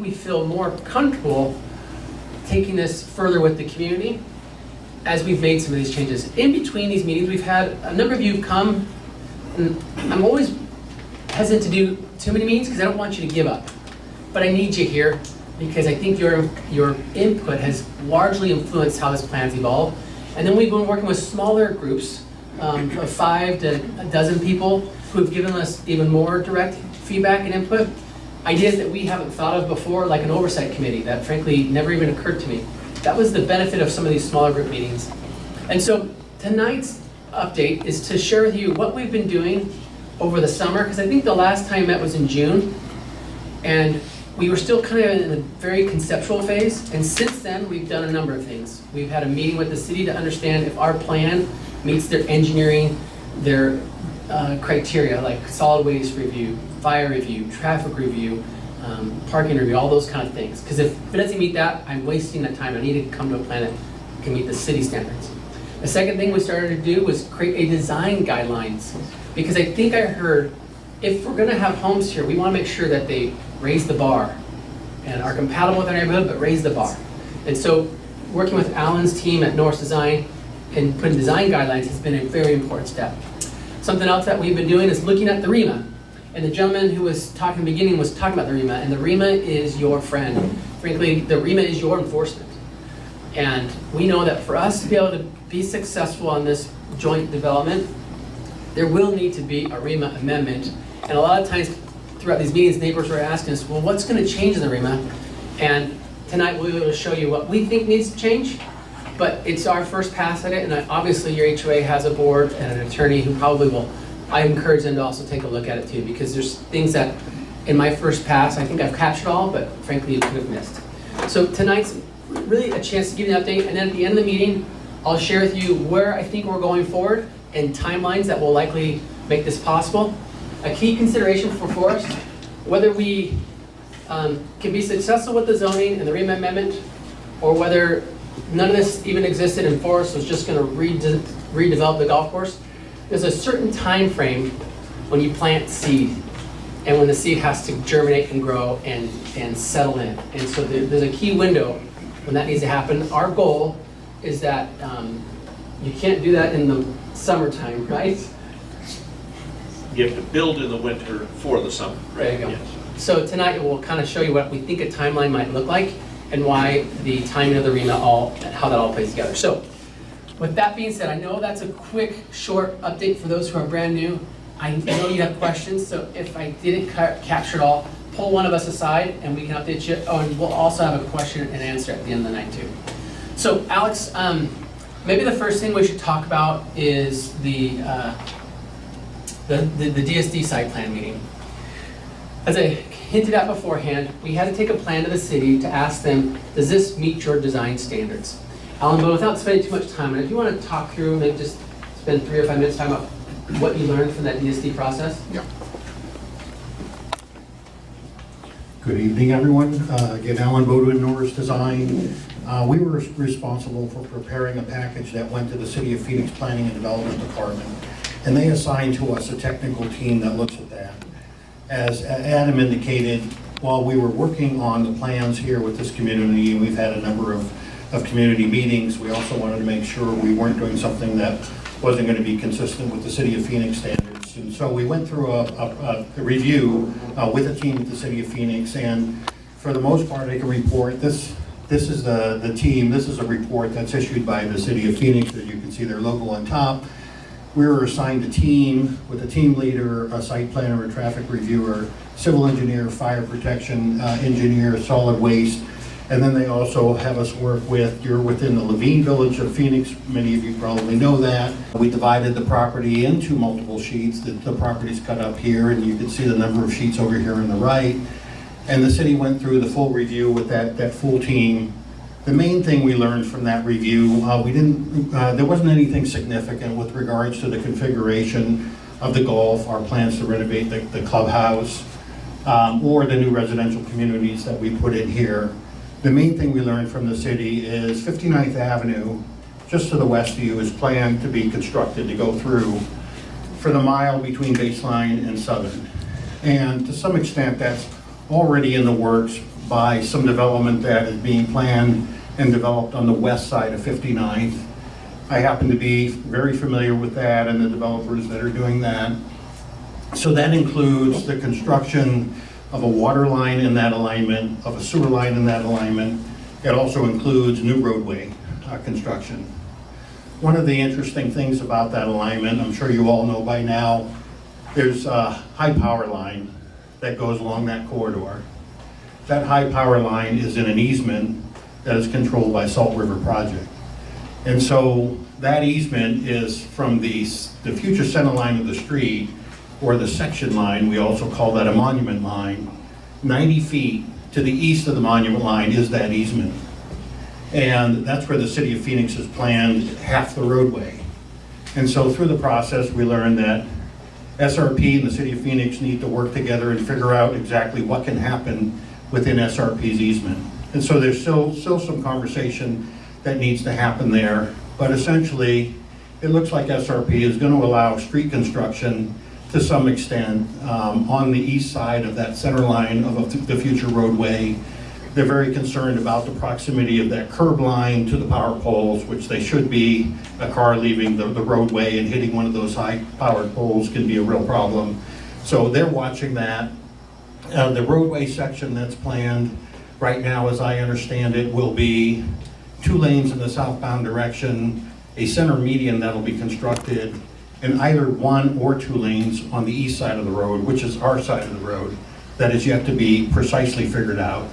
we feel more comfortable taking this further with the community as we've made some of these changes. In between these meetings, we've had a number of you come, and I'm always hesitant to do too many meetings because I don't want you to give up. But I need you here because I think your input has largely influenced how this plan's evolved. And then we've been working with smaller groups of 5 to a dozen people who have given us even more direct feedback and input. Ideas that we haven't thought of before, like an oversight committee that frankly never even occurred to me. That was the benefit of some of these smaller group meetings. And so tonight's update is to share with you what we've been doing over the summer, because I think the last time I met was in June, and we were still kind of in a very conceptual phase, and since then we've done a number of things. We've had a meeting with the city to understand if our plan meets their engineering, their criteria, like solid waste review, fire review, traffic review, parking review, all those kind of things. Because if it doesn't meet that, I'm wasting that time. I need to come to a plan that can meet the city standards. The second thing we started to do was create a design guidelines, because I think I heard if we're going to have homes here, we want to make sure that they raise the bar and are compatible with our neighborhood, but raise the bar. And so working with Alan's team at Norris Design and putting design guidelines has been a very important step. Something else that we've been doing is looking at the REMA. And the gentleman who was talking in the beginning was talking about the REMA, and the REMA is your friend. Frankly, the REMA is your enforcement. And we know that for us to be able to be successful on this joint development, there will need to be a REMA amendment. And a lot of times throughout these meetings, neighbors were asking us, well, what's going to change in the REMA? And tonight we'll be able to show you what we think needs to change, but it's our first pass at it, and obviously your HOA has a board and an attorney who probably will. I encourage them to also take a look at it too, because there's things that in my first pass, I think I've captured all, but frankly you could have missed. So tonight's really a chance to give you an update, and then at the end of the meeting, I'll share with you where I think we're going forward and timelines that will likely make this possible. A key consideration for us, whether we can be successful with the zoning and the REMA amendment, or whether none of this even existed and Forest was just going to redevelop the golf course. There's a certain time frame when you plant seed and when the seed has to germinate and grow and settle in. And so there's a key window when that needs to happen. Our goal is that you can't do that in the summertime, right? You have to build in the winter for the summer, right? There you go. Yes. So tonight we'll kind of show you what we think a timeline might look like and why the timing of the REMA how that all plays together. So with that being said, I know that's a quick, short update for those who are brand new. I know you have questions, so if I didn't capture it all, pull one of us aside and we can update you. Oh, and we'll also have a question and answer at the end of the night too. So Alex, maybe the first thing we should talk about is the DSD site plan meeting. As I hinted at beforehand, we had to take a plan to the city to ask them, does this meet your design standards? Alan, but without spending too much time on it, if you want to talk through, maybe just spend 3 or 5 minutes talking about what you learned from that DSD process? Yeah. Good evening, everyone. Again, Alan Bodwin, Norris Design. We were responsible for preparing a package that went to the City of Phoenix Planning and Development Department, and they assigned to us a technical team that looks at that. As Adam indicated, while we were working on the plans here with this community, and we've had a number of community meetings, we also wanted to make sure we weren't doing something that wasn't going to be consistent with the City of Phoenix standards. And so we went through a review with a team at the City of Phoenix, and for the most part I can report this is the team. This is a report that's issued by the City of Phoenix. As you can see their logo on top. We were assigned a team with a team leader, a site planner, a traffic reviewer, civil engineer, fire protection engineer, solid waste, and then they also have us work with, you're within the Levine Village of Phoenix, many of you probably know that. We divided the property into multiple sheets. The property's cut up here, and you can see the number of sheets over here on the right. And the city went through the full review with that full team. The main thing we learned from that review, there wasn't anything significant with regards to the configuration of the golf, our plans to renovate the clubhouse, or the new residential communities that we put in here. The main thing we learned from the city is 59th Avenue, just to the west of you, is planned to be constructed to go through for the mile between Baseline and Southern. And to some extent, that's already in the works. by some development that is being planned and developed on the west side of 59th. I happen to be very familiar with that and the developers that are doing that. So that includes the construction of a water line in that alignment, of a sewer line in that alignment. It also includes new roadway construction. One of the interesting things about that alignment, I'm sure you all know by now, there's a high power line that goes along that corridor. That high power line is in an easement that is controlled by Salt River Project. And so that easement is from the future center line of the street, or the section line, we also call that a monument line. 90 feet to the east of the monument line is that easement. And that's where the city of Phoenix has planned half the roadway. And so through the process, we learned that SRP and the city of Phoenix need to work together and figure out exactly what can happen within SRP's easement. And so there's still some conversation that needs to happen there. But essentially, it looks like SRP is going to allow street construction to some extent on the east side of that center line of the future roadway. They're very concerned about the proximity of that curb line to the power poles, which they should be. A car leaving the roadway and hitting one of those high-powered poles can be a real problem. So they're watching that. The roadway section that's planned right now, as I understand it, will be 2 lanes in the southbound direction, a center median that'll be constructed, and either 1 or 2 lanes on the east side of the road, which is our side of the road, that is yet to be precisely figured out.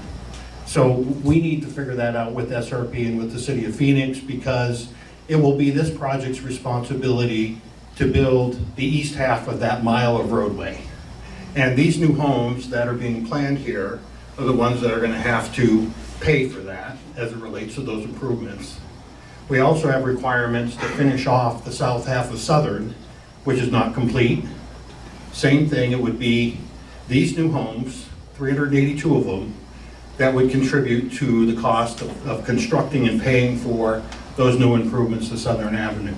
So we need to figure that out with SRP and with the city of Phoenix, because it will be this project's responsibility to build the east half of that mile of roadway. And these new homes that are being planned here are the ones that are going to have to pay for that as it relates to those improvements. We also have requirements to finish off the south half of Southern, which is not complete. Same thing, it would be these new homes, 382 of them, that would contribute to the cost of constructing and paying for those new improvements to Southern Avenue.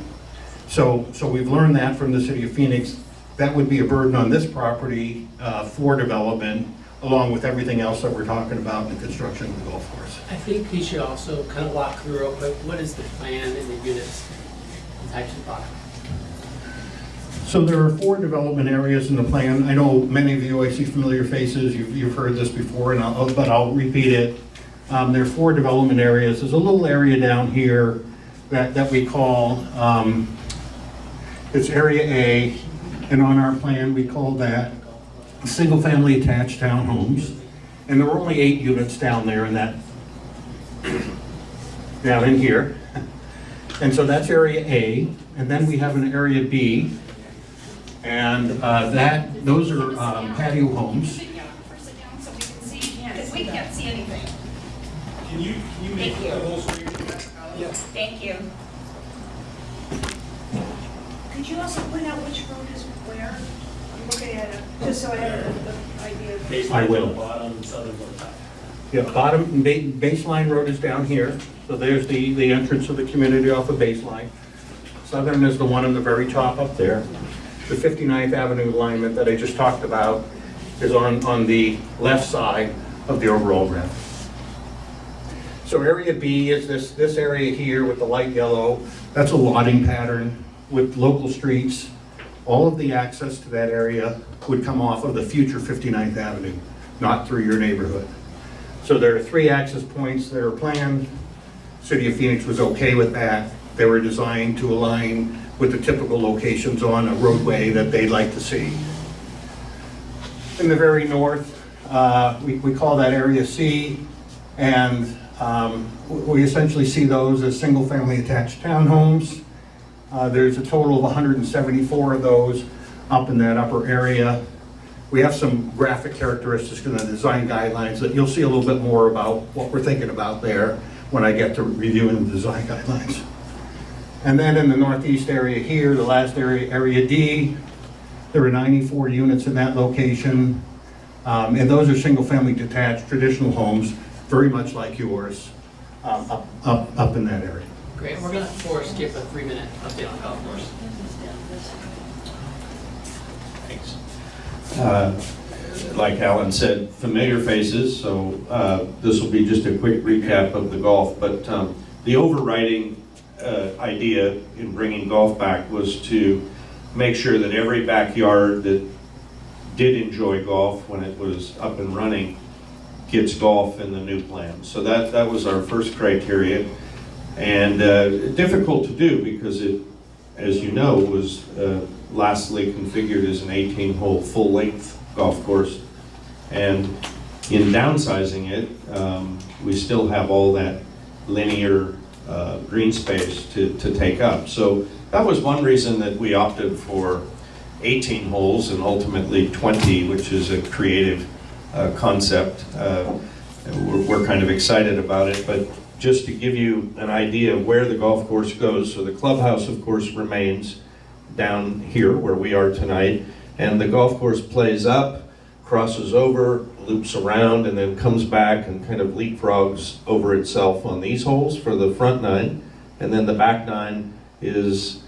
So we've learned that from the city of Phoenix. That would be a burden on this property for development, along with everything else that we're talking about in the construction of the golf course. I think we should also kind of walk through real quick, what is the plan and the units and types of product? So there are 4 development areas in the plan. I know many of you, I see familiar faces, you've heard this before, but I'll repeat it. There are 4 development areas. There's a little area down here that we call, it's Area A, and on our plan we call that single-family attached townhomes. And there were only 8 units down there in that, down in here. And so that's Area A, and then we have an Area B, and those are patio homes. Sit down so we can see, because we can't see anything. Can you make Thank you. the whole screen? Yes. Thank you. Could you also point out which road is where? I'm looking at it, just so I have an idea. Baseline I will. on the bottom, southern on top. Yeah, Baseline Road is down here, so there's the entrance of the community off of Baseline. Southern is the one on the very top up there. The 59th Avenue alignment that I just talked about is on the left side of the overall grid. So Area B is this area here with the light yellow. That's a lotting pattern with local streets. All of the access to that area would come off of the future 59th Avenue, not through your neighborhood. So there are 3 access points that are planned. City of Phoenix was okay with that. They were designed to align with the typical locations on a roadway that they'd like to see. In the very north, we call that Area C, and we essentially see those as single-family attached townhomes. There's a total of 174 of those up in that upper area. We have some graphic characteristics in the design guidelines that you'll see a little bit more about what we're thinking about there when I get to reviewing the design guidelines. And then in the northeast area here, the last area, Area D, there are 94 units in that location. And those are single-family detached traditional homes, very much like yours, up in that area. Great, we're gonna skip a 3-minute update on golf course. Thanks. like Alan said, familiar faces, so this will be just a quick recap of the golf. But the overriding idea in bringing golf back was to make sure that every backyard that did enjoy golf when it was up and running gets golf in the new plan. So that was our first criteria. And difficult to do because it, as you know, was lastly configured as an 18-hole full-length golf course. And in downsizing it, we still have all that linear green space to take up. So that was one reason that we opted for 18 holes and ultimately 20, which is a creative concept. We're kind of excited about it, but just to give you an idea of where the golf course goes, so the clubhouse, of course, remains down here where we are tonight, and the golf course plays up, crosses over, loops around, and then comes back and kind of leapfrogs over itself on these holes for the front 9, and then the back 9 is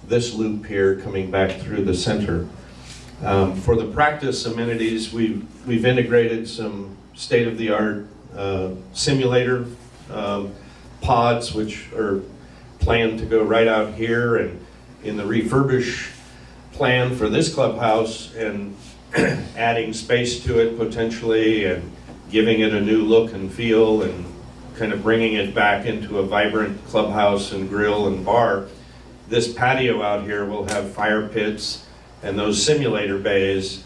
this loop here coming back through the center. For the practice amenities, we've integrated some state-of-the-art simulator pods, which are planned to go right out here, and in the refurbish plan for this clubhouse, and adding space to it potentially, and giving it a new look and feel, and kind of bringing it back into a vibrant clubhouse and grill and bar. This patio out here will have fire pits, and those simulator bays,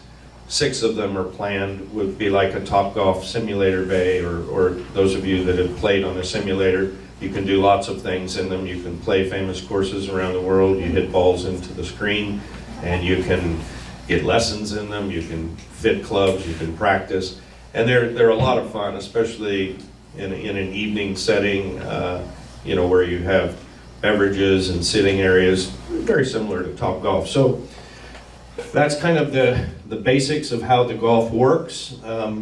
6 of them are planned, would be like a Topgolf simulator bay, or those of you that have played on a simulator, you can do lots of things in them. You can play famous courses around the world, you hit balls into the screen, and you can get lessons in them, you can fit clubs, you can practice, and they're a lot of fun, especially in an evening setting, you know, where you have beverages and sitting areas, very similar to Topgolf. So that's kind of the basics of how the golf works.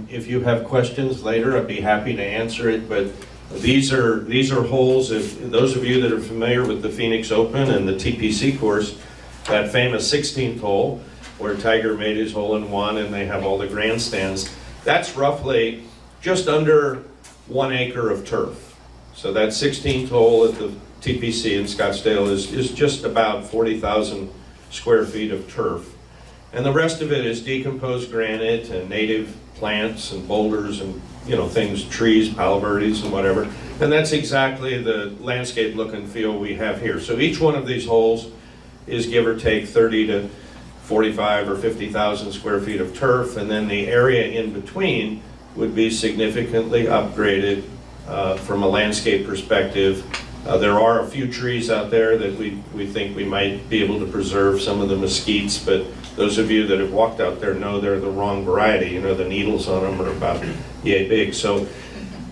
If you have questions later, I'd be happy to answer it, but these are holes. If those of you that are familiar with the Phoenix Open and the TPC course, that famous 16th hole where Tiger made his hole-in-one and they have all the grandstands, that's roughly just under 1 acre of turf. So that 16th hole at the TPC in Scottsdale is just about 40,000 square feet of turf. And the rest of it is decomposed granite and native plants and boulders and, you know, things, trees, palo verdes and whatever. And that's exactly the landscape look and feel we have here. So each one of these holes is give or take 30 to 45 or 50,000 square feet of turf, and then the area in between would be significantly upgraded from a landscape perspective. There are a few trees out there that we think we might be able to preserve, some of the mesquites, but those of you that have walked out there know they're the wrong variety. You know, the needles on them are about yay big. So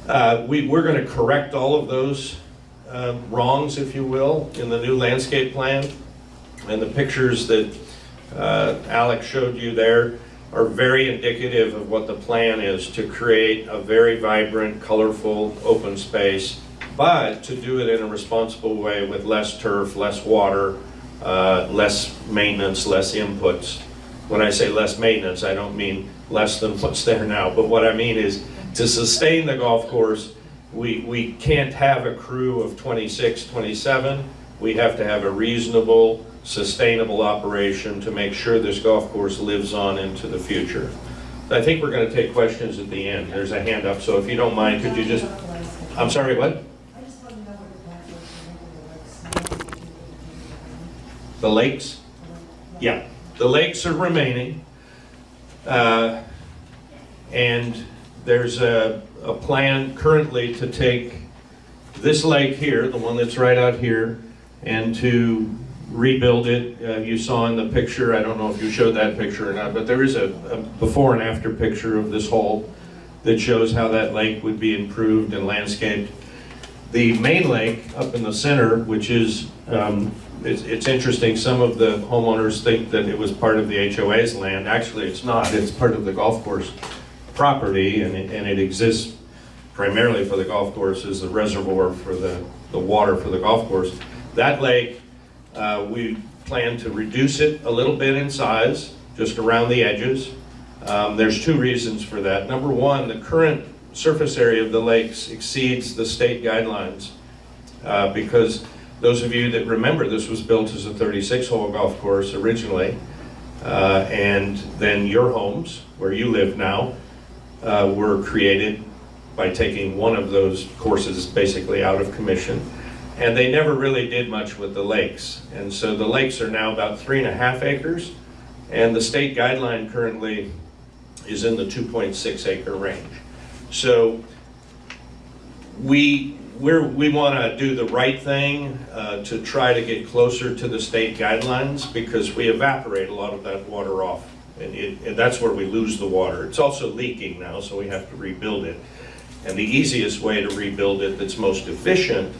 we're going to correct all of those wrongs, if you will, in the new landscape plan. And the pictures that Alex showed you there are very indicative of what the plan is, to create a very vibrant, colorful, open space, but to do it in a responsible way with less turf, less water, less maintenance, less inputs. When I say less maintenance, I don't mean less than what's there now, but what I mean is to sustain the golf course, we can't have a crew of 26, 27. We have to have a reasonable, sustainable operation to make sure this golf course lives on into the future. I think we're going to take questions at the end. There's a hand up, so if you don't mind, could you just... I'm sorry, what? The lakes? Yeah, the lakes are remaining. And there's a plan currently to take this lake here, the one that's right out here, and to rebuild it. You saw in the picture, I don't know if you showed that picture or not, but there is a before and after picture of this hole that shows how that lake would be improved and landscaped. The main lake up in the center, which is, it's interesting, some of the homeowners think that it was part of the HOA's land. Actually, it's not. It's part of the golf course property, and it exists primarily for the golf course as the reservoir for the water for the golf course. That lake, we plan to reduce it a little bit in size, just around the edges, There's two reasons for that. Number one, the current surface area of the lakes exceeds the state guidelines because those of you that remember, this was built as a 36-hole golf course originally, and then your homes, where you live now, were created by taking one of those courses basically out of commission. And they never really did much with the lakes. And so the lakes are now about 3.5 acres, and the state guideline currently is in the 2.6 acre range. So we want to do the right thing to try to get closer to the state guidelines because we evaporate a lot of that water off, and that's where we lose the water. It's also leaking now, so we have to rebuild it. And the easiest way to rebuild it that's most efficient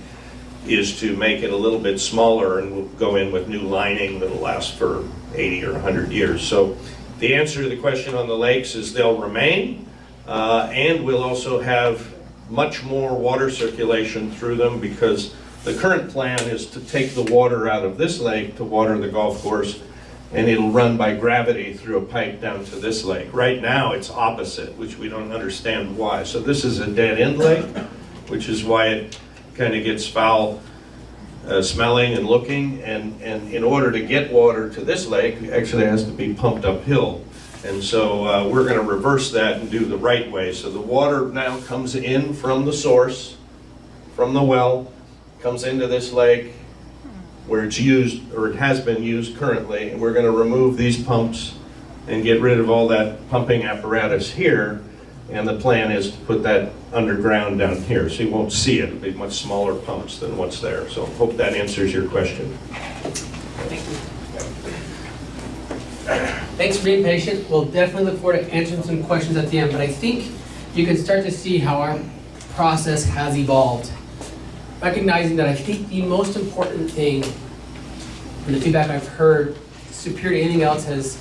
is to make it a little bit smaller, and we'll go in with new lining that'll last for 80 or 100 years. So the answer to the question on the lakes is they'll remain, and we'll also have much more water circulation through them because the current plan is to take the water out of this lake to water the golf course, and it'll run by gravity through a pipe down to this lake. Right now it's opposite, which we don't understand why. So this is a dead end lake, which is why it kind of gets foul smelling and looking, and in order to get water to this lake, it actually has to be pumped uphill. And so we're going to reverse that and do the right way. So the water now comes in from the source, from the well, comes into this lake where it's used, or it has been used currently, and we're going to remove these pumps and get rid of all that pumping apparatus here, and the plan is to put that underground down here, so you won't see it. It'll be much smaller pumps than what's there. So hope that answers your question. Thank you. Thanks for being patient. We'll definitely look forward to answering some questions at the end, but I think you can start to see how our process has evolved. Recognizing that I think the most important thing, from the feedback I've heard, superior to anything else, is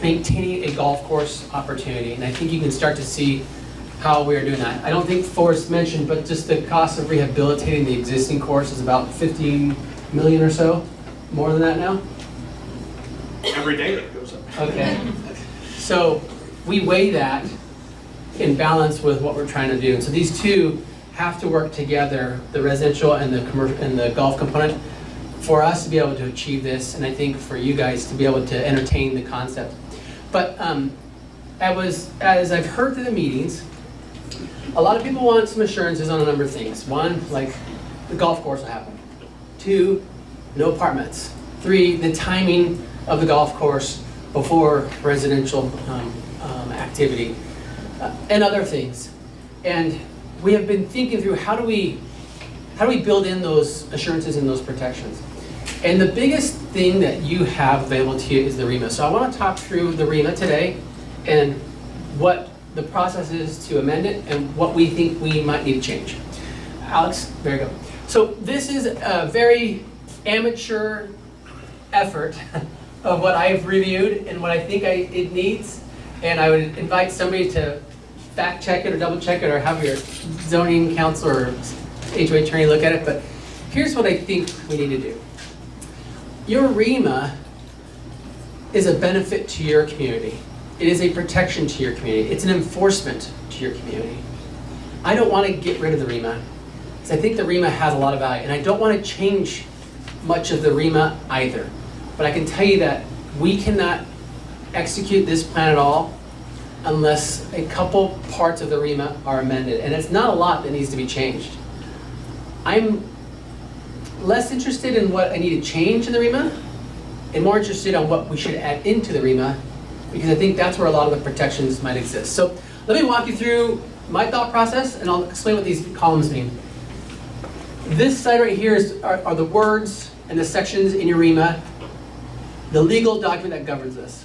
maintaining a golf course opportunity. And I think you can start to see how we are doing that. I don't think Forrest mentioned, but just the cost of rehabilitating the existing course is about 15 million or so. More than that now? Every day it goes up. Okay. So we weigh that in balance with what we're trying to do. And so these two have to work together, the residential and the commercial and the golf component, for us to be able to achieve this, and I think for you guys to be able to entertain the concept. But as I've heard through the meetings, a lot of people want some assurances on a number of things. One, like the golf course will happen. 2, no apartments. 3, the timing of the golf course before residential activity, and other things. And we have been thinking through how do we build in those assurances and those protections. And the biggest thing that you have available to you is the REMA. So I want to talk through the REMA today and what the process is to amend it and what we think we might need to change. Alex, there you go. So this is a very amateur effort of what I've reviewed and what I think it needs. And I would invite somebody to fact check it or double check it or have your zoning counselor or HOA attorney look at it. But here's what I think we need to do. Your REMA is a benefit to your community. It is a protection to your community. It's an enforcement to your community. I don't want to get rid of the REMA because I think the REMA has a lot of value, and I don't want to change much of the REMA either. But I can tell you that we cannot execute this plan at all unless a couple parts of the REMA are amended, and it's not a lot that needs to be changed. I'm less interested in what I need to change in the REMA and more interested on what we should add into the REMA, because I think that's where a lot of the protections might exist. So let me walk you through my thought process and I'll explain what these columns mean. This side right here are the words and the sections in your REMA, the legal document that governs this.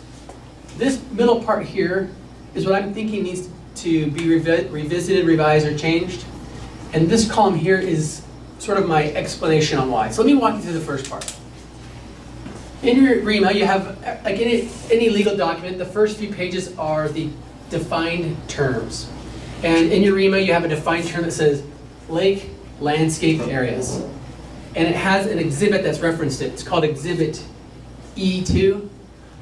This middle part here is what I'm thinking needs to be revisited, revised, or changed. And this column here is sort of my explanation on why. So let me walk you through the first part. In your REMA, you have, like any legal document, the first few pages are the defined terms. And in your REMA, you have a defined term that says lake landscape areas. And it has an exhibit that's referenced it. It's called Exhibit E2.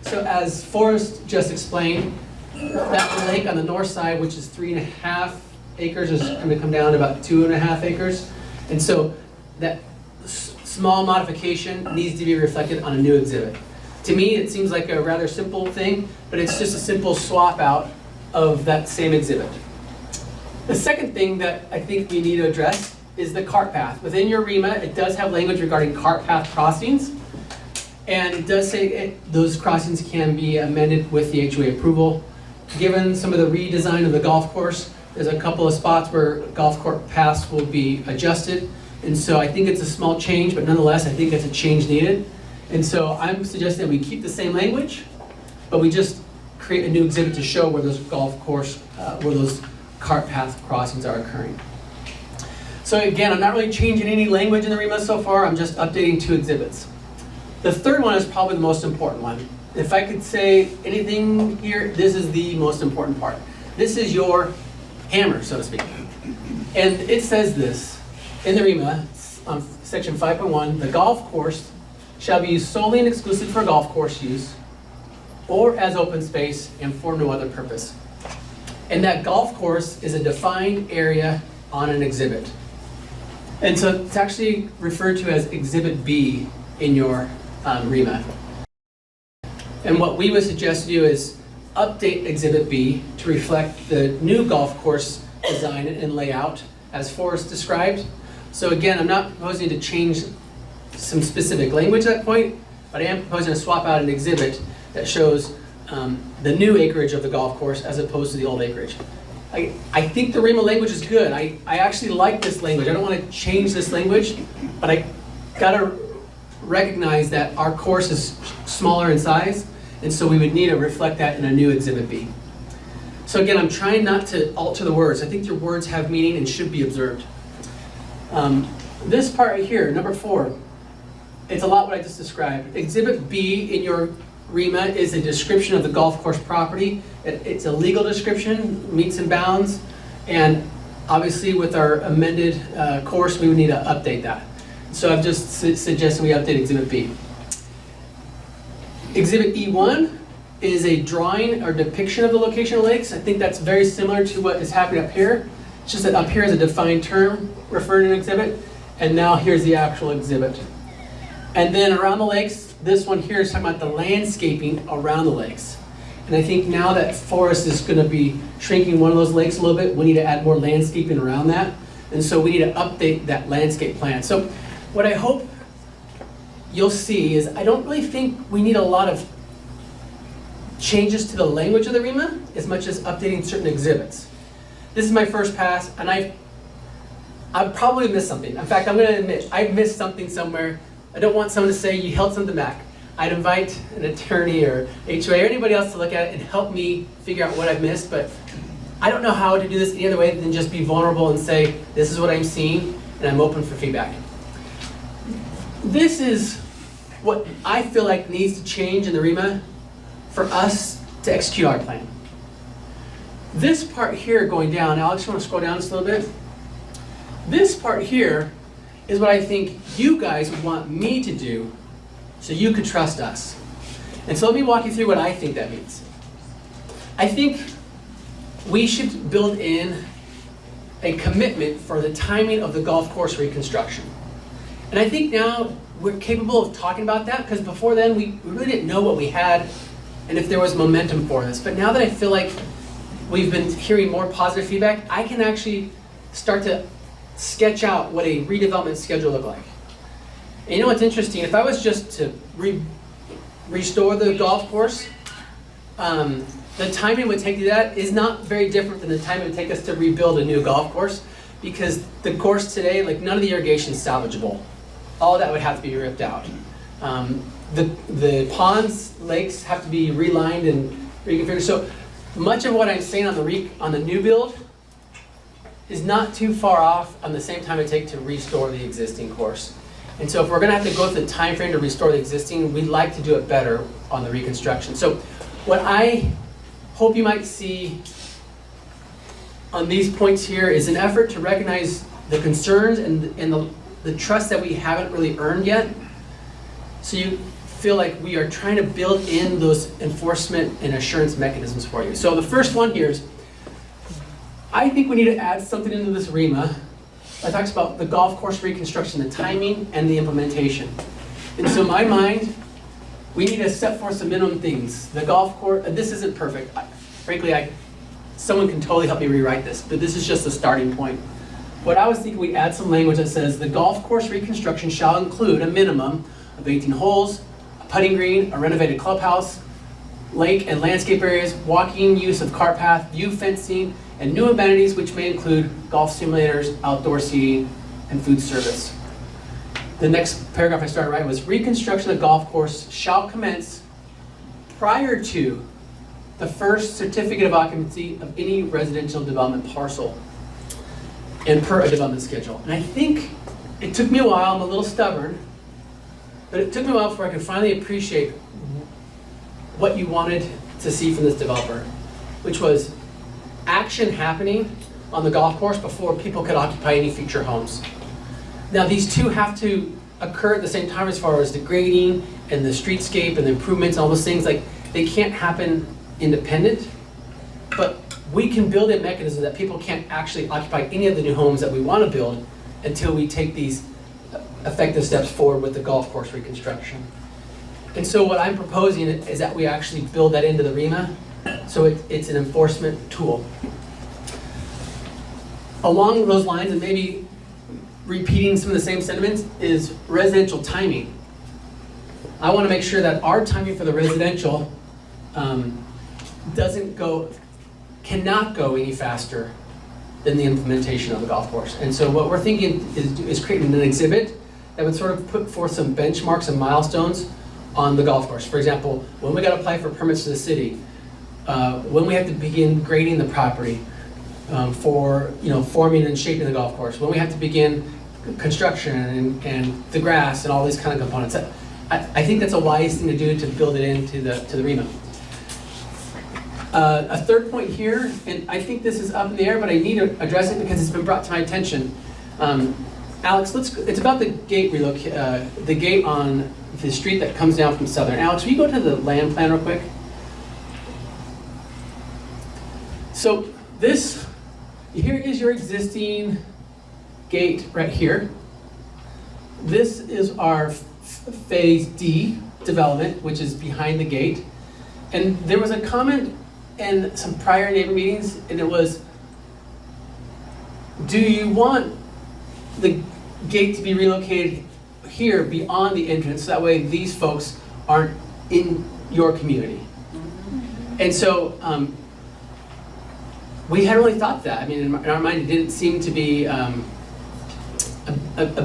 So as Forrest just explained, that lake on the north side, which is 3.5 acres, is going to come down to about 2.5 acres. And so that small modification needs to be reflected on a new exhibit. To me, it seems like a rather simple thing, but it's just a simple swap out of that same exhibit. The second thing that I think we need to address is the cart path. Within your REMA, it does have language regarding cart path crossings, and it does say those crossings can be amended with the HOA approval. Given some of the redesign of the golf course, there's a couple of spots where golf court paths will be adjusted, and so I think it's a small change, but nonetheless, I think it's a change needed. And so I'm suggesting we keep the same language, but we just create a new exhibit to show where those golf course, where those cart path crossings are occurring. So again, I'm not really changing any language in the REMA so far, I'm just updating 2 exhibits. The third one is probably the most important one. If I could say anything here, this is the most important part. This is your hammer, so to speak. And it says this in the REMA, on section 5.1, the golf course shall be used solely and exclusive for golf course use or as open space and for no other purpose. And that golf course is a defined area on an exhibit. And so it's actually referred to as Exhibit B in your REMA. And what we would suggest to do is update Exhibit B to reflect the new golf course design and layout as Forrest described. So again, I'm not proposing to change some specific language at that point, but I am proposing to swap out an exhibit that shows the new acreage of the golf course as opposed to the old acreage. I think the REMA language is good. I actually like this language. I don't want to change this language, but I gotta recognize that our course is smaller in size, and so we would need to reflect that in a new Exhibit B. So again, I'm trying not to alter the words. I think your words have meaning and should be observed. This part right here, number 4, it's a lot what I just described. Exhibit B in your REMA is a description of the golf course property. It's a legal description, meets and bounds, and obviously with our amended course, we would need to update that. So I'm just suggesting we update Exhibit B. Exhibit E1 is a drawing or depiction of the location of lakes. I think that's very similar to what is happening up here. It's just that up here is a defined term referring to an exhibit, and now here's the actual exhibit. And then around the lakes, this one here is talking about the landscaping around the lakes. And I think now that Forrest is going to be shrinking one of those lakes a little bit, we need to add more landscaping around that. And so we need to update that landscape plan. So what I hope you'll see is I don't really think we need a lot of changes to the language of the REMA as much as updating certain exhibits. This is my first pass, and I've probably missed something. In fact, I'm going to admit I've missed something somewhere. I don't want someone to say you held something back. I'd invite an attorney or HOA or anybody else to look at it and help me figure out what I've missed, but I don't know how to do this any other way than just be vulnerable and say, this is what I'm seeing, and I'm open for feedback. This is what I feel like needs to change in the REMA for us to execute our plan. This part here going down, Alex, you want to scroll down just a little bit? This part here is what I think you guys would want me to do so you could trust us. And so let me walk you through what I think that means. I think we should build in a commitment for the timing of the golf course reconstruction. And I think now we're capable of talking about that, because before then we really didn't know what we had and if there was momentum for this. But now that I feel like we've been hearing more positive feedback, I can actually start to sketch out what a redevelopment schedule looked like. And you know what's interesting? If I was just to restore the golf course, the time it would take to do that is not very different than the time it would take us to rebuild a new golf course, because the course today, like none of the irrigation is salvageable. All that would have to be ripped out. The ponds, lakes have to be relined and reconfigured. So much of what I'm saying on the new build is not too far off on the same time it takes to restore the existing course. And so if we're going to have to go through the time frame to restore the existing, we'd like to do it better on the reconstruction. So what I hope you might see on these points here is an effort to recognize the concerns and the trust that we haven't really earned yet. So you feel like we are trying to build in those enforcement and assurance mechanisms for you. So the first one here is, I think we need to add something into this REMA that talks about the golf course reconstruction, the timing and the implementation. And so in my mind, we need to set forth some minimum things. The golf course, this isn't perfect. Frankly, someone can totally help me rewrite this, but this is just a starting point. What I was thinking, we add some language that says the golf course reconstruction shall include a minimum of 18 holes, a putting green, a renovated clubhouse, lake and landscape areas, walking use of cart path, view fencing, and new amenities which may include golf simulators, outdoor seating, and food service. The next paragraph I started writing was reconstruction of the golf course shall commence prior to the first certificate of occupancy of any residential development parcel and per a development schedule. And I think it took me a while, I'm a little stubborn, but it took me a while before I could finally appreciate what you wanted to see from this developer, which was action happening on the golf course before people could occupy any future homes. Now these two have to occur at the same time as far as the grading and the streetscape and the improvements and all those things. Like, they can't happen independent, but we can build a mechanism that people can't actually occupy any of the new homes that we want to build until we take these effective steps forward with the golf course reconstruction. And so what I'm proposing is that we actually build that into the REMA, so it's an enforcement tool. Along those lines, and maybe repeating some of the same sentiments, is residential timing. I want to make sure that our timing for the residential cannot go any faster than the implementation of the golf course. And so what we're thinking is creating an exhibit that would sort of put forth some benchmarks and milestones on the golf course. For example, when we got to apply for permits to the city, when we have to begin grading the property, for forming and shaping the golf course, when we have to begin construction and the grass and all these kind of components. I think that's a wise thing to do, to build it into the REMA. A third point here, and I think this is up in the air, but I need to address it because it's been brought to my attention. Alex, it's about the gate the gate on the street that comes down from Southern. Alex, will you go to the land plan real quick? So here is your existing gate right here. This is our phase D development, which is behind the gate. And there was a comment in some prior neighbor meetings, and it was, do you want the gate to be relocated here beyond the entrance, so that way these folks aren't in your community? And so we hadn't really thought that. I mean, in our mind, it didn't seem to be a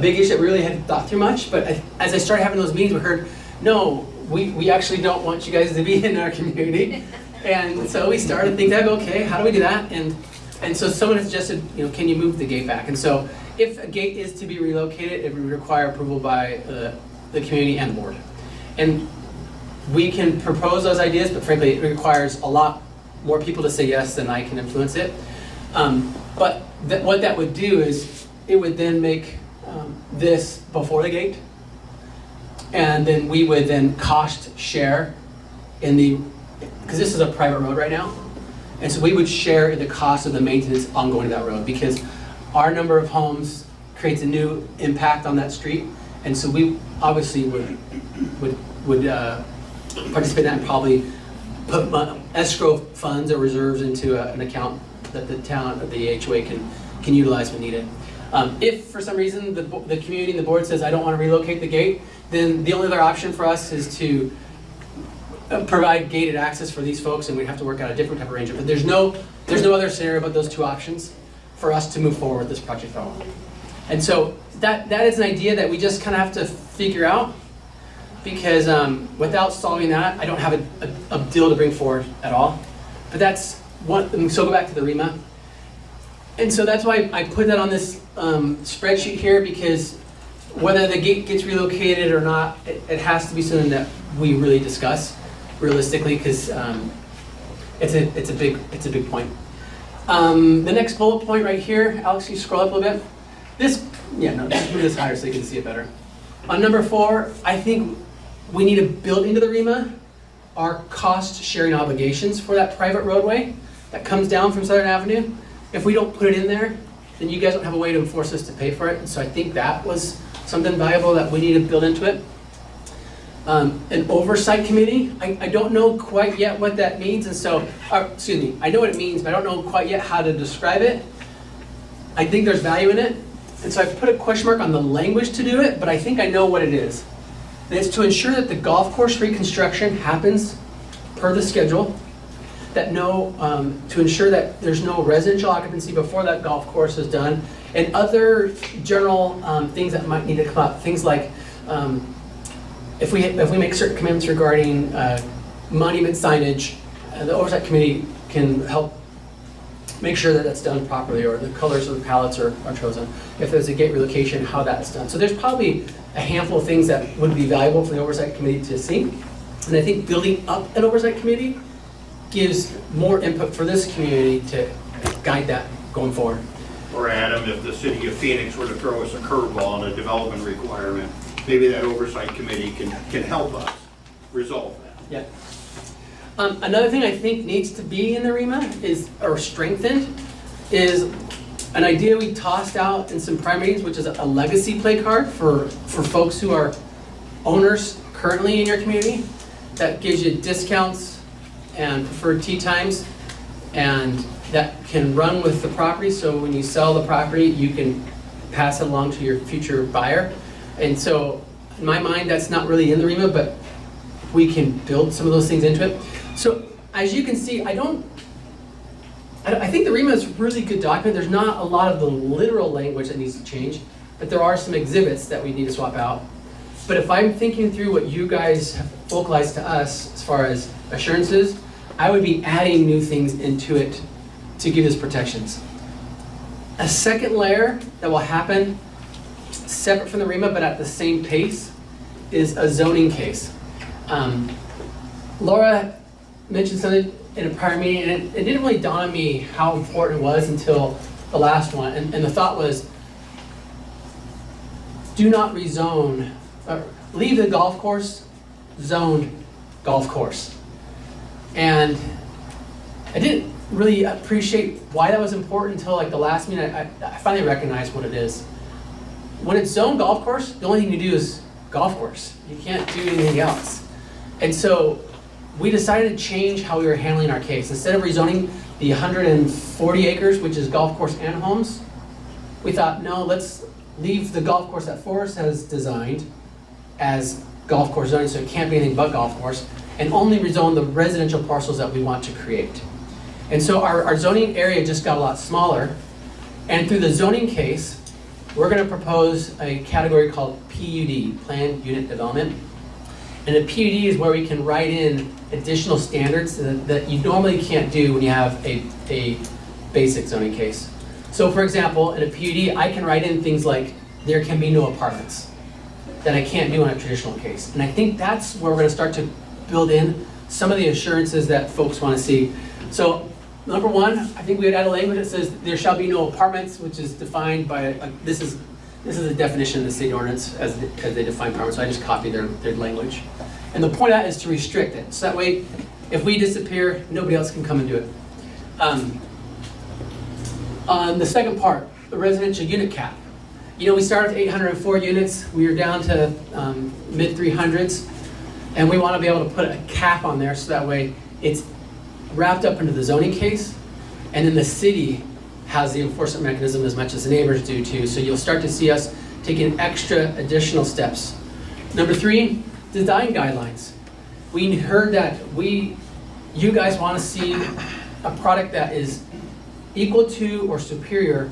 big issue that we really hadn't thought through much. But as I started having those meetings, we heard, no, we actually don't want you guys to be in our community. And so we started thinking, okay, how do we do that? And so someone has suggested, can you move the gate back? And so if a gate is to be relocated, it would require approval by the community and the board. And we can propose those ideas, but frankly, it requires a lot more people to say yes than I can influence it. But what that would do is, it would then make this before the gate, and then we would then cost share because this is a private road right now, and so we would share in the cost of the maintenance ongoing to that road, because our number of homes creates a new impact on that street, and so we obviously would participate in that and probably put escrow funds or reserves into an account that the town, the HOA can utilize when needed. If for some reason the community and the board says, I don't want to relocate the gate, then the only other option for us is to provide gated access for these folks, and we'd have to work out a different type of arrangement. But there's no other scenario but those two options for us to move forward with this project at all. And so that is an idea that we just kind of have to figure out, because without solving that, I don't have a deal to bring forward at all. But that's one. So go back to the REMA. And so that's why I put that on this spreadsheet here, because whether the gate gets relocated or not, it has to be something that we really discuss realistically, because it's a big point. The next bullet point right here, Alex, can you scroll up a little bit? Just move this higher so you can see it better. On number 4, I think we need to build into the REMA our cost sharing obligations for that private roadway that comes down from Southern Avenue. If we don't put it in there, then you guys don't have a way to enforce us to pay for it. And so I think that was something valuable that we need to build into it. An oversight committee, I don't know quite yet what that means, and so, excuse me, I know what it means, but I don't know quite yet how to describe it. I think there's value in it, and so I've put a question mark on the language to do it, but I think I know what it is. And it's to ensure that the golf course reconstruction happens per the schedule, to ensure that there's no residential occupancy before that golf course is done, and other general things that might need to come up, things like if we make certain commitments regarding monument signage, the oversight committee can help make sure that that's done properly, or the colors of the palettes are chosen. If there's a gate relocation, how that's done. So there's probably a handful of things that would be valuable for the oversight committee to see. And I think building up an oversight committee gives more input for this community to guide that going forward. Or Adam, if the city of Phoenix were to throw us a curveball on a development requirement, maybe that oversight committee can help us resolve that. Yeah. Another thing I think needs to be in the REMA or strengthened, is an idea we tossed out in some prior meetings, which is a legacy play card for folks who are owners currently in your community, that gives you discounts and preferred tee times, and that can run with the property. So when you sell the property, you can pass it along to your future buyer. And so in my mind, that's not really in the REMA, but we can build some of those things into it. So as you can see, I think the REMA is a really good document. There's not a lot of the literal language that needs to change, but there are some exhibits that we need to swap out. But if I'm thinking through what you guys have vocalized to us as far as assurances, I would be adding new things into it to give us protections. A second layer that will happen separate from the REMA but at the same pace is a zoning case. Laura mentioned something in a prior meeting, and it didn't really dawn on me how important it was until the last one. And the thought was, do not rezone, or leave the golf course zoned golf course. And I didn't really appreciate why that was important until like the last meeting. I finally recognized what it is. When it's zoned golf course, the only thing you do is golf course. You can't do anything else. And so we decided to change how we were handling our case. Instead of rezoning the 140 acres, which is golf course and homes, we thought, no, let's leave the golf course that Forrest has designed as golf course zoning, so it can't be anything but golf course, and only rezone the residential parcels that we want to create. And so our zoning area just got a lot smaller, and through the zoning case, we're going to propose a category called PUD, Planned Unit Development. And a PUD is where we can write in additional standards that you normally can't do when you have a basic zoning case. So for example, in a PUD, I can write in things like, there can be no apartments, that I can't do in a traditional case. And I think that's where we're going to start to build in some of the assurances that folks want to see. So number one, I think we would add a language that says there shall be no apartments, which is defined by, this is a definition in the state ordinance as they define apartments, so I just copied their language. And the point of that is to restrict it. So that way, if we disappear, nobody else can come and do it. On the second part, the residential unit cap. You know, we started with 804 units. We are down to mid 300s. And we want to be able to put a cap on there so that way it's wrapped up into the zoning case. And then the city has the enforcement mechanism as much as the neighbors do too. So you'll start to see us taking extra additional steps. Number three, design guidelines. We heard that you guys want to see a product that is equal to or superior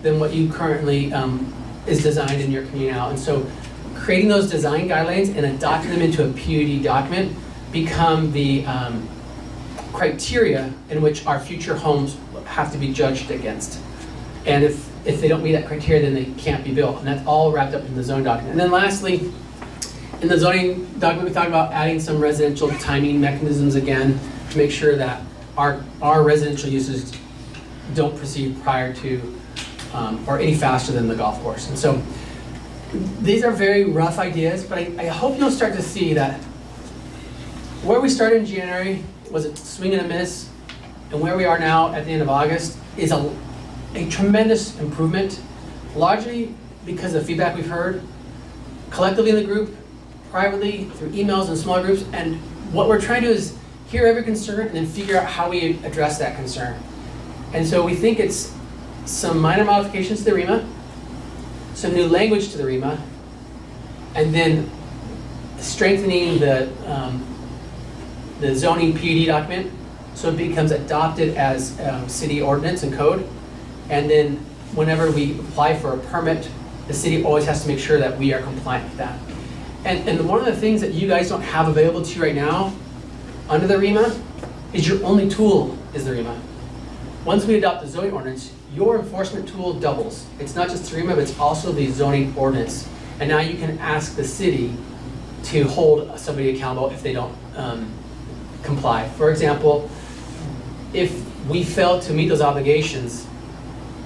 than what you currently is designed in your community now. And so creating those design guidelines and adopting them into a PUD document become the criteria in which our future homes have to be judged against. And if they don't meet that criteria, then they can't be built. And that's all wrapped up in the zoning document. And then lastly, in the zoning document, we talked about adding some residential timing mechanisms again to make sure that our residential uses don't proceed prior to or any faster than the golf course. And so these are very rough ideas, but I hope you'll start to see that where we started in January was a swing and a miss, and where we are now at the end of August is a tremendous improvement, largely because of the feedback we've heard collectively in the group, privately, through emails and small groups, and what we're trying to do is hear every concern and then figure out how we address that concern. And so we think it's some minor modifications to the REMA, some new language to the REMA, and then strengthening the zoning PUD document so it becomes adopted as city ordinance and code. And then whenever we apply for a permit, the city always has to make sure that we are compliant with that. And one of the things that you guys don't have available to you right now under the REMA is your only tool is the REMA. Once we adopt the zoning ordinance, your enforcement tool doubles. It's not just the REMA, but it's also the zoning ordinance. And now you can ask the city to hold somebody accountable if they don't comply. For example, if we fail to meet those obligations,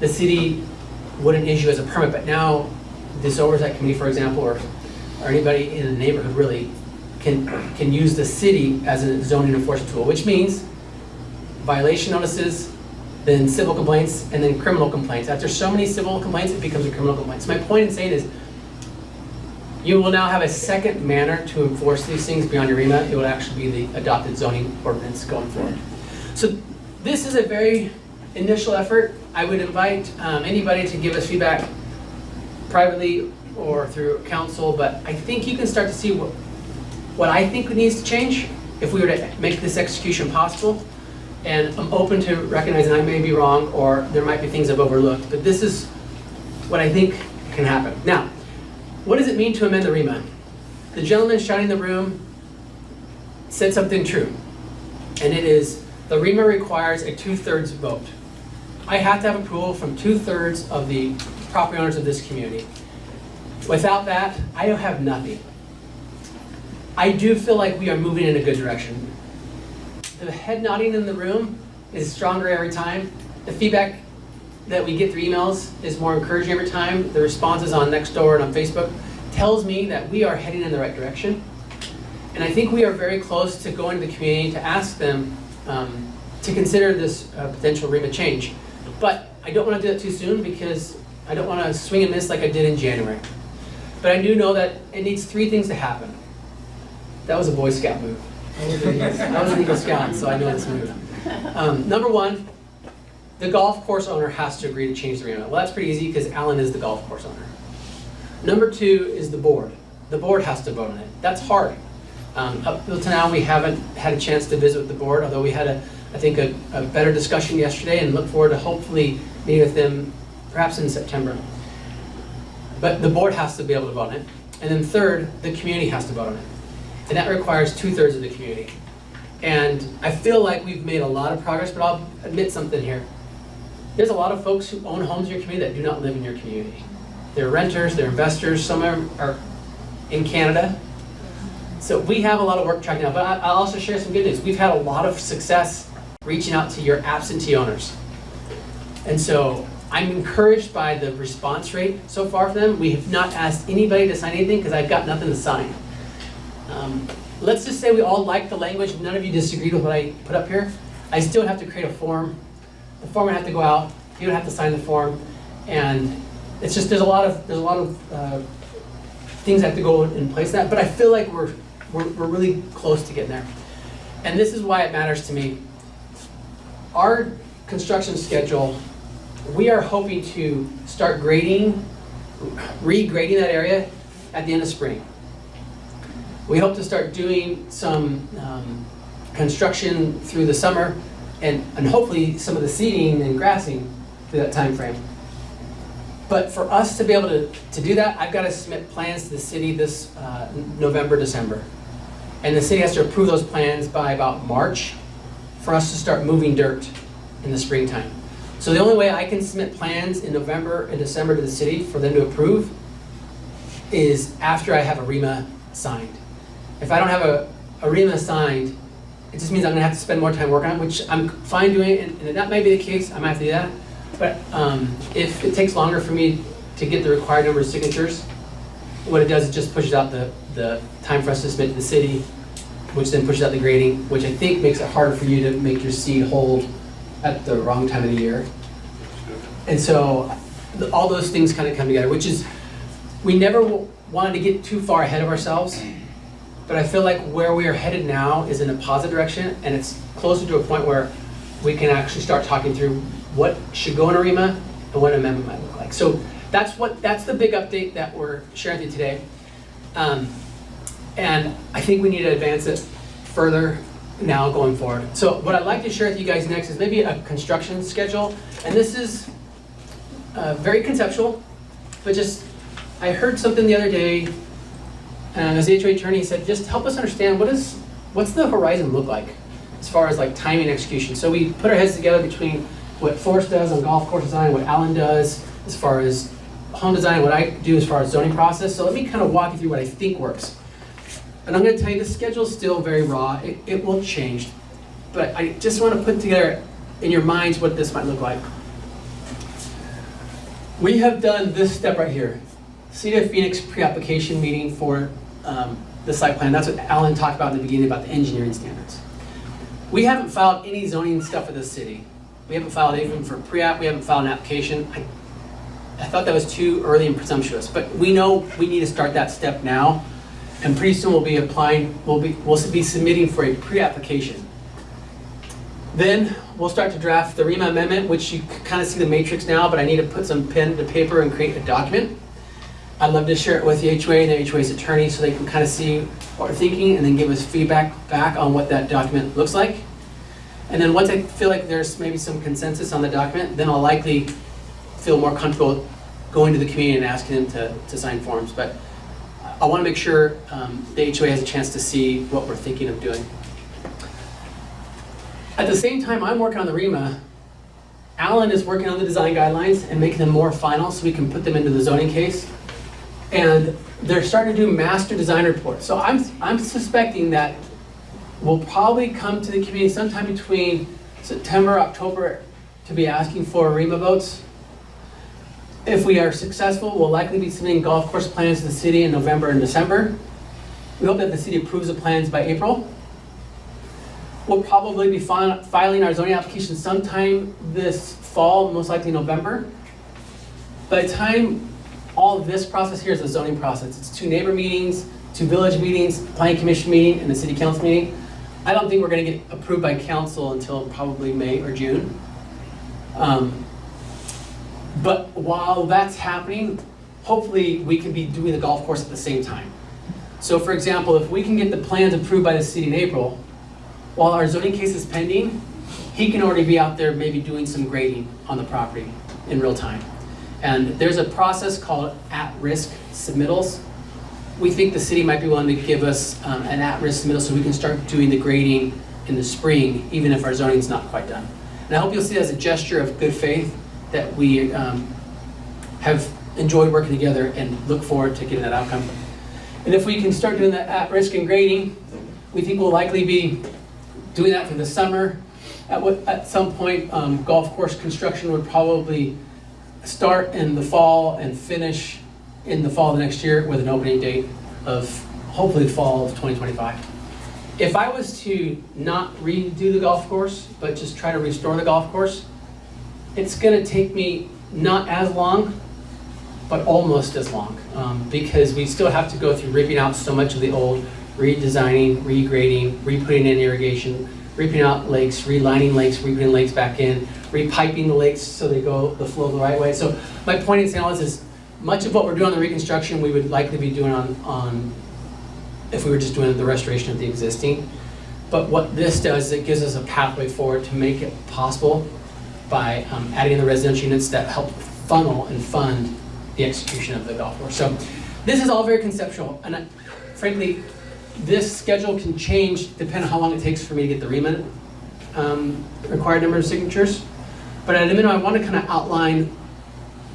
the city wouldn't issue as a permit, but now this oversight committee, for example, or anybody in the neighborhood really can use the city as a zoning enforcement tool, which means violation notices, then civil complaints, and then criminal complaints. After so many civil complaints, it becomes a criminal complaint. So my point in saying is, you will now have a second manner to enforce these things beyond your REMA. It will actually be the adopted zoning ordinance going forward. So this is a very initial effort. I would invite anybody to give us feedback privately or through council, but I think you can start to see what I think needs to change if we were to make this execution possible. And I'm open to recognizing I may be wrong or there might be things I've overlooked, but this is what I think can happen. Now, what does it mean to amend the REMA? The gentleman shouting in the room said something true, and it is the REMA requires a 2/3 vote. I have to have approval from 2/3 of the property owners of this community. Without that, I don't have nothing. I do feel like we are moving in a good direction. The head nodding in the room is stronger every time. The feedback that we get through emails is more encouraging every time. The responses on Nextdoor and on Facebook tells me that we are heading in the right direction. And I think we are very close to going to the community to ask them to consider this potential REMA change. But I don't want to do that too soon because I don't want to swing and miss like I did in January. But I do know that it needs 3 things to happen. That was a Boy Scout move. I was an Eagle Scout, so I know this move. Number 1, the golf course owner has to agree to change the REMA. Well, that's pretty easy because Alan is the golf course owner. Number 2 is the board. The board has to vote on it. That's hard. Up till now, we haven't had a chance to visit with the board, although we had, I think, a better discussion yesterday and look forward to hopefully meeting with them perhaps in September. But the board has to be able to vote on it. And then third, the community has to vote on it. And that requires 2/3 of the community. And I feel like we've made a lot of progress, but I'll admit something here. There's a lot of folks who own homes in your community that do not live in your community. They're renters, they're investors, some are in Canada. So we have a lot of work tracking out, but I'll also share some good news. We've had a lot of success reaching out to your absentee owners. And so I'm encouraged by the response rate so far for them. We have not asked anybody to sign anything because I've got nothing to sign. Let's just say we all like the language, none of you disagreed with what I put up here. I still have to create a form. The form would have to go out, you would have to sign the form, and it's just, there's a lot of things that have to go in place of that, but I feel like we're really close to getting there. And this is why it matters to me. Our construction schedule, we are hoping to start regrading that area at the end of spring. We hope to start doing some construction through the summer and hopefully some of the seeding and grassing through that time frame. But for us to be able to do that, I've got to submit plans to the city this November, December. And the city has to approve those plans by about March for us to start moving dirt in the springtime. So the only way I can submit plans in November and December to the city for them to approve is after I have a REMA signed. If I don't have a REMA signed, it just means I'm gonna have to spend more time working on it, which I'm fine doing, and that may be the case, I might have to do that. But if it takes longer for me to get the required number of signatures, what it does is just pushes out the time for us to submit to the city, which then pushes out the grading, which I think makes it harder for you to make your seed hold at the wrong time of the year. And so all those things kind of come together, which is, we never wanted to get too far ahead of ourselves, but I feel like where we are headed now is in a positive direction, and it's closer to a point where we can actually start talking through what should go in a REMA and what an amendment might look like. So that's the big update that we're sharing with you today. And I think we need to advance it further now going forward. So what I'd like to share with you guys next is maybe a construction schedule. And this is very conceptual, but just, I heard something the other day, as the HOA attorney said, just help us understand what's the horizon look like as far as like timing and execution. So we put our heads together between what Forrest does on golf course design, what Alan does as far as home design, what I do as far as zoning process. So let me kind of walk you through what I think works. And I'm going to tell you the schedule is still very raw. It will change. But I just want to put together in your minds what this might look like. We have done this step right here. City of Phoenix pre-application meeting for the site plan. That's what Alan talked about in the beginning about the engineering standards. We haven't filed any zoning stuff for the city. We haven't filed anything for pre-app. We haven't filed an application. I thought that was too early and presumptuous, but we know we need to start that step now. And pretty soon we'll be applying, we'll be submitting for a pre-application. Then we'll start to draft the REMA amendment, which you kind of see the matrix now, but I need to put some pen to paper and create a document. I'd love to share it with the HOA and the HOA's attorney so they can kind of see what we're thinking and then give us feedback back on what that document looks like. And then once I feel like there's maybe some consensus on the document, then I'll likely feel more comfortable going to the community and asking them to sign forms. But I want to make sure the HOA has a chance to see what we're thinking of doing. At the same time I'm working on the REMA, Alan is working on the design guidelines and making them more final so we can put them into the zoning case. And they're starting to do master design reports. So I'm suspecting that we'll probably come to the community sometime between September, October to be asking for REMA votes. If we are successful, we'll likely be submitting golf course plans to the city in November and December. We hope that the city approves the plans by April. We'll probably be filing our zoning application sometime this fall, most likely November. By the time all of this process here is a zoning process. It's 2 neighbor meetings, 2 village meetings, planning commission meeting, and the city council meeting. I don't think we're going to get approved by council until probably May or June. But while that's happening, hopefully we can be doing the golf course at the same time. So for example, if we can get the plans approved by the city in April, while our zoning case is pending, he can already be out there maybe doing some grading on the property in real time. And there's a process called at-risk submittals. We think the city might be willing to give us an at-risk submittal so we can start doing the grading in the spring, even if our zoning's not quite done. And I hope you'll see it as a gesture of good faith that we have enjoyed working together and look forward to getting that outcome. And if we can start doing the at-risk and grading, we think we'll likely be doing that for the summer. At some point, golf course construction would probably start in the fall and finish in the fall of the next year with an opening date of hopefully fall of 2025. If I was to not redo the golf course, but just try to restore the golf course, it's going to take me not as long, but almost as long, because we still have to go through ripping out so much of the old, redesigning, regrading, re-putting in irrigation, ripping out lakes, relining lakes, re-putting lakes back in, repiping the lakes so they go the flow the right way. So my point in saying all this is much of what we're doing on the reconstruction we would likely be doing on if we were just doing the restoration of the existing. But what this does is it gives us a pathway forward to make it possible by adding in the residential units that help funnel and fund the execution of the golf course. So this is all very conceptual, and frankly, this schedule can change depending on how long it takes for me to get the REMA required number of signatures. But at a minimum, I want to kind of outline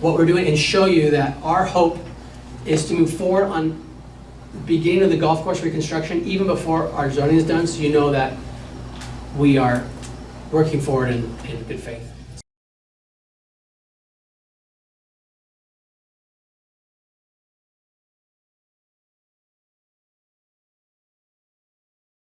what we're doing and show you that our hope is to move forward on the beginning of the golf course reconstruction even before our zoning is done, so you know that we are working forward in good faith.